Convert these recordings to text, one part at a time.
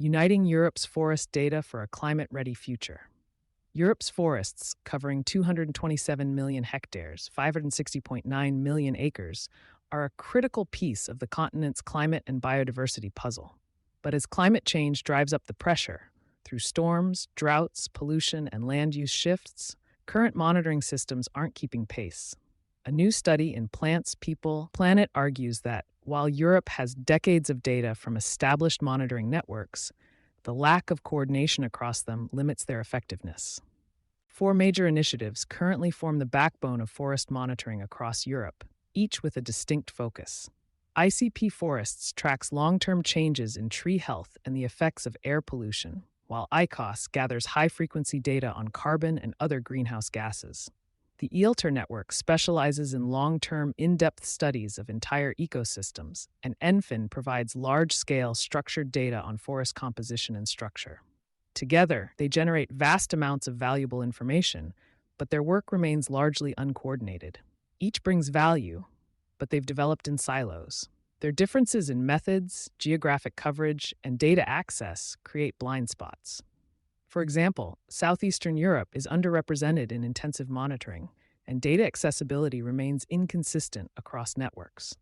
Uniting Europe's forest data for a climate-ready future. Europe's forests, covering 227 million hectares, 560.9 million acres, are a critical piece of the continent's climate and biodiversity puzzle. But as climate change drives up the pressure, through storms, droughts, pollution, and land use shifts, current monitoring systems aren't keeping pace. A new study in Plants, People, Planet argues that while Europe has decades of data from established monitoring networks, the lack of coordination across them limits their effectiveness. Four major initiatives currently form the backbone of forest monitoring across Europe, each with a distinct focus. ICP Forests tracks long-term changes in tree health and the effects of air pollution, while ICOS gathers high-frequency data on carbon and other greenhouse gases. The EILTR network specializes in long-term, in-depth studies of entire ecosystems, and ENFIN provides large-scale, structured data on forest composition and structure. Together, they generate vast amounts of valuable information, but their work remains largely uncoordinated. Each brings value, but they've developed in silos. Their differences in methods, geographic coverage, and data access create blind spots. For example, Southeastern Europe is underrepresented in intensive monitoring, and data accessibility remains inconsistent across networks.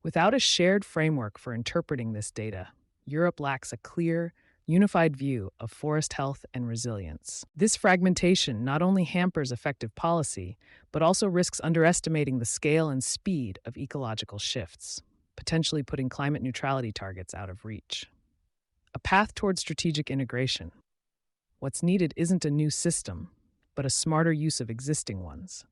Without a shared framework for interpreting this data, Europe lacks a clear, unified view of forest health and resilience. This fragmentation not only hampers effective policy, but also risks underestimating the scale and speed of ecological shifts, potentially putting climate neutrality targets out of reach. A path toward strategic integration. What's needed isn't a new system, but a smarter use of existing ones.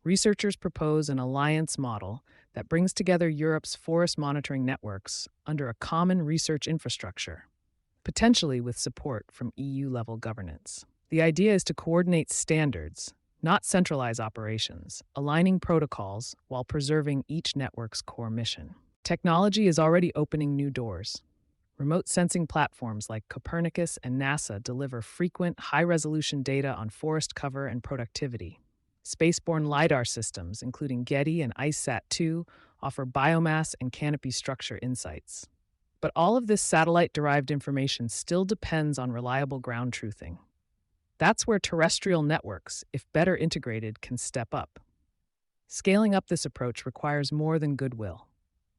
Researchers propose an alliance model that brings together Europe's forest monitoring networks under a common research infrastructure, potentially with support from EU-level governance. The idea is to coordinate standards, not centralize operations, aligning protocols while preserving each network's core mission. Technology is already opening new doors. Remote sensing platforms like Copernicus and NASA deliver frequent, high-resolution data on forest cover and productivity. Spaceborne LiDAR systems, including Getty and ICESat-2, offer biomass and canopy structure insights. But all of this satellite-derived information still depends on reliable ground truthing. That's where terrestrial networks, if better integrated, can step up. Scaling up this approach requires more than goodwill.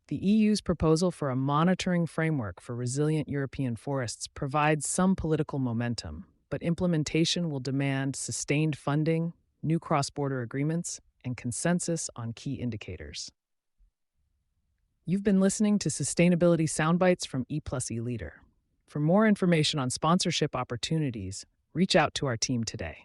The EU's proposal for a monitoring framework for resilient European forests provides some political momentum, but implementation will demand sustained funding, new cross-border agreements, and consensus on key indicators. You've been listening to Sustainability Soundbites from E+E Leader. For more information on sponsorship opportunities, reach out to our team today.